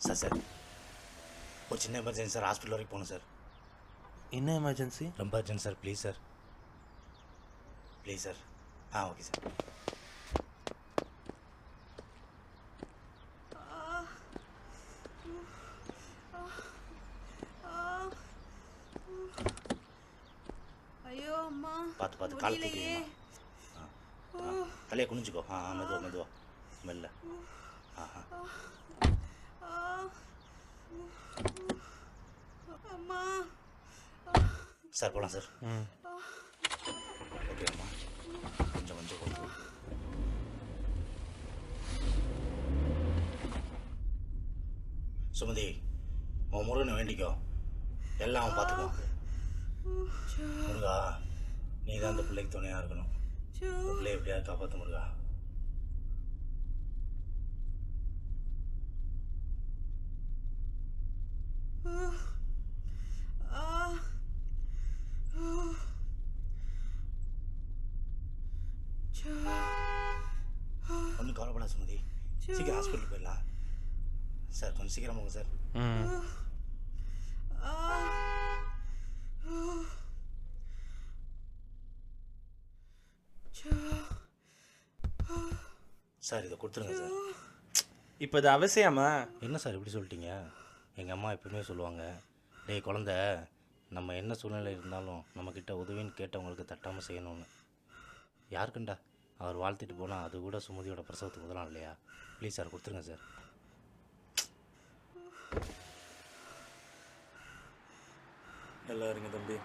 Sir sir ஒரு சின்ன emergency sir, hospital வரைக்கும் போகணும் சார். என்ன எமர்ஜென்சி? ரொம்ப urgent sir, please sir, please sir. Okay sir. ஐயோ அம்மா, பார்த்து பார்த்து கால் தூக்கிடுமா. தலையை குனிஞ்சுக்கோ. மெதுவா மெதுவா மெல்ல. அம்மா சார் போகலாம் சார். ஓகே அம்மா, கொஞ்சம் கொஞ்சம் கொடுத்து. சுமதி, உன் முருகனை வேண்டிக்கோ, எல்லாம் அவன் பார்த்துக்கோ. முருகா, நீ தான் அந்த பிள்ளைக்கு துணையாக இருக்கணும். பிள்ளைய எப்படியாவது காப்பாற்ற முருகா. ஒன்றும் கவலைப்படாத சுமதி, சீக்கிரம் ஹாஸ்பிட்டல் போயிடலாம். சார் கொஞ்சம் சீக்கிரம் போங்க சார். சார் இதை கொடுத்துருங்க சார். இப்போ இது அவசியமா? என்ன சார் இப்படி சொல்லிட்டீங்க? எங்கள் அம்மா எப்பவுமே சொல்லுவாங்க, டேய் குழந்த, நம்ம என்ன சூழ்நிலை இருந்தாலும் நம்மக்கிட்ட உதவின்னு கேட்டவங்களுக்கு தட்டாமல் செய்யணும்னு. யாருக்குண்டா அவர் வாழ்த்திட்டு போனால் அது கூட சுமதியோட பிரசவத்துக்கு உதலாம் இல்லையா? ப்ளீஸ் சார் கொடுத்துருங்க சார். நல்லா இருங்க தம்பி.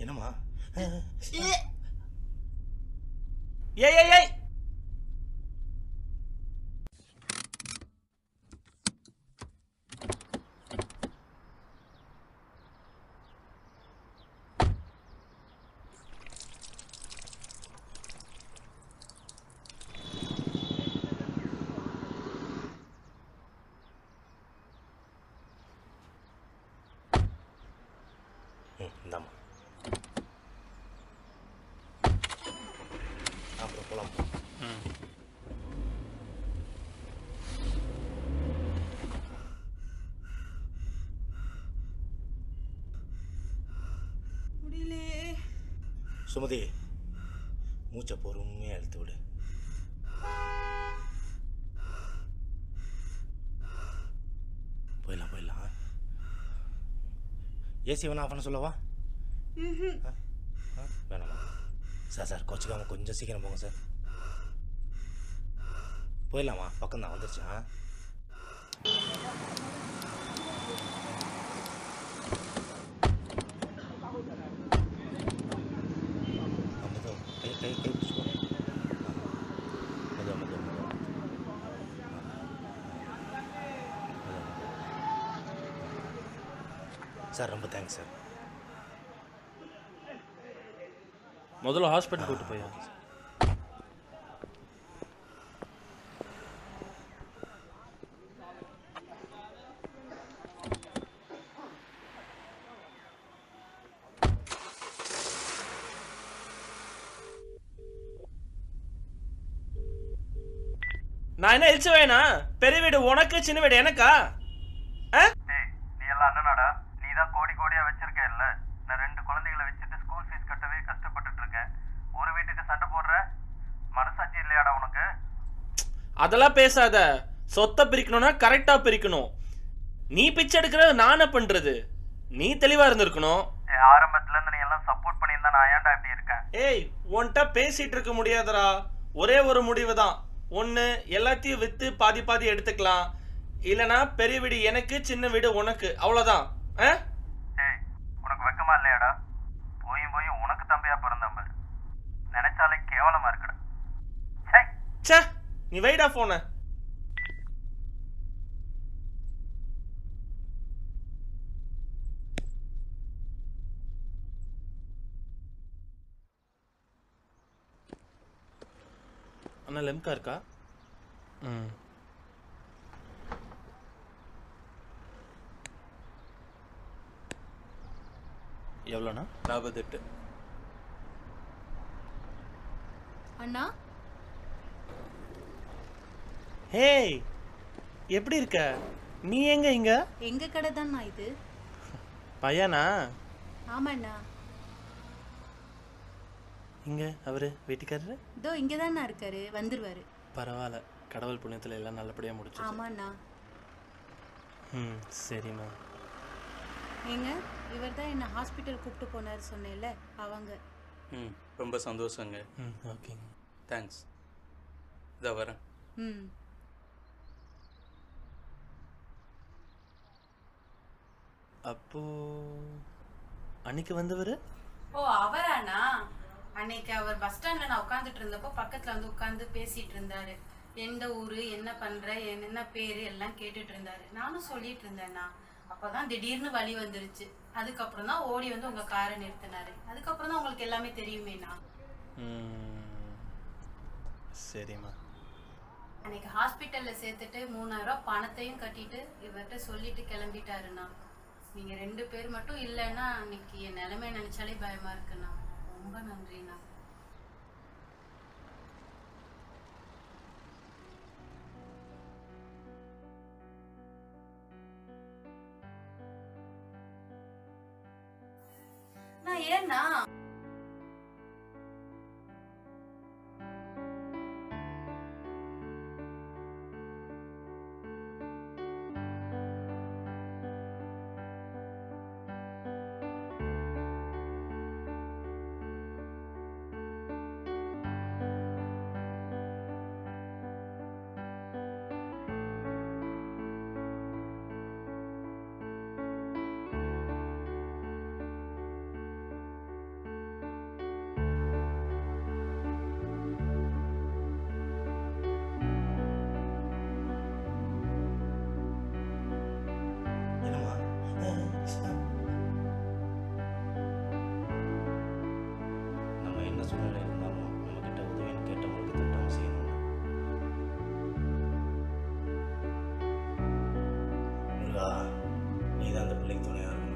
என்னம்மா? ஏய் ஏய் ஏய், இந்தாம்மா. அப்புறம் போகலாம். முடியலையே. சுமதி, மூச்சை பொறுமையாக இழுத்து விடு. போயிடலாம் போயிடலாம். ஏசி வேணா ஆஃப் பண்ண சொல்லவா? வேணாமா? சார் சார் கோச்சிக்காமல் கொஞ்சம் சீக்கிரம் போங்க சார். போயிடலாமா? பக்கம் தான் வந்துருச்சா? கை கை கை பிடிச்சிக்கோ. மெதுவா மெதுவா மெதுவா. சார் ரொம்ப தேங்க்ஸ் சார். முதல்ல ஹாஸ்பிட்டல் கூட்டு போய். நான் என்ன எழுச்சு வேணா? பெரிய வீடு உனக்கு, சின்ன வீடு எனக்கா? நீ எல்லாம் அண்ணனாடா, நீ தான் கோடி கோடியா வச்சிருக்க இல்ல. நான் 2 குழந்தைகளை வச்சுட்டு ஸ்கூல் ஃபீஸ் கட்டவே கஷ்டப்பட்டுட்டு இருக்கேன். ஒரு வீட்டுக்கு சண்டை போடுற மனசாட்சி இல்லையாடா உனக்கு? அதெல்லாம் பேசாத. சொத்தை பிரிக்கணும்னா கரெக்டா பிரிக்கணும். நீ பிச்சை எடுக்கிறது நான் என்ன பண்றது? நீ தெளிவா இருந்திருக்கணும். ஆரம்பத்துல இருந்து நீ எல்லாம் சப்போர்ட் பண்ணியிருந்தா நான் ஏன்டா இப்படி இருக்கேன்? ஏய், உன்கிட்ட பேசிட்டு இருக்க முடியாதடா. ஒரே ஒரு முடிவு தான். ஒன்று, எல்லாத்தையும் விற்று பாதி பாதி எடுத்துக்கலாம். இல்லைனா பெரிய வீடு எனக்கு, சின்ன வீடு உனக்கு, அவ்வளோதான். ஏய், உனக்கு வெக்கமா இல்லையாடா? போய் உனக்கு தம்பியா பிறந்தவங்க நினைச்சாலே கேவலமா இருக்குடா. சே, நீ வைடா போன. அண்ணா லெம்கா இருக்கா? எவ்வளோண்ணா? 48. அண்ணா ஹேய், எப்படி இருக்க? நீ எங்க இங்க? எங்க கடை தான்ண்ணா இது. பையனா? ஆமாண்ணா. இங்க அவரு வீட்டுக்காரரு? இதோ இங்கே தான்ண்ணா இருக்காரு, வந்துருவாரு. பரவாயில்ல, கடவுள் புண்ணியத்தில் எல்லாம் நல்லபடியாக முடிச்சு. ஆமாண்ணா. ம், சரிம்மா. ஏங்க, இவர் தான் என்ன ஹாஸ்பிட்டல் கூப்பிட்டு போனார் சொன்னேன்ல, அவங்க. ம், ரொம்ப சந்தோஷங்க. ம், ஓகேங்க. தேங்க்ஸ். இதோ வரேன். ம். அப்போ அன்னைக்கு வந்தவர்? ஓ, அவராண்ணா? அன்னைக்கு அவர் பஸ் ஸ்டாண்ட்ல நான் உட்காந்துட்டு இருந்தப்போ பக்கத்துல வந்து உட்காந்து பேசிட்டு இருந்தாரு. எந்த ஊரு, என்ன பண்ற, என்ன பேரு எல்லாம் கேட்டுட்டு இருந்தாரு. நானும் சொல்லிட்டு இருந்தேண்ணா. அப்பதான் திடீர்னு வழி வந்துருச்சு. அதுக்கப்புறம் தான் ஓடி வந்து உங்க காரை நிறுத்தினாரு. அதுக்கப்புறம் தான் உங்களுக்கு எல்லாமே தெரியுமேண்ணா. சரிம்மா. அன்னைக்கு ஹாஸ்பிட்டல்ல சேர்த்துட்டு 3000 ரூபாய் பணத்தையும் கட்டிட்டு இவர்கிட்ட சொல்லிட்டு கிளம்பிட்டாருண்ணா. நீங்க 2 பேர் மட்டும் இல்லைன்னா அன்னைக்கு என் நிலைமை நினைச்சாலே பயமா இருக்குண்ணா. ரொம்ப நன்றிண்ணா. நான் ஏன்னா என்னம்மா? நம்ம என்ன சூழ்நிலை இருந்தாலும் நம்மக்கிட்ட உதவின்னு கேட்டவங்களுக்கு தட்டாம செய்யணும். முருகா, நீ தான் அந்த பிள்ளைக்கு துணையாக இருக்கணும்.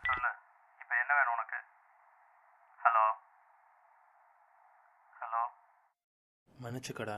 சொல்லு, இப்போ என்ன வேணும் உனக்கு? Hello hello மன்னிச்சுக்கடா.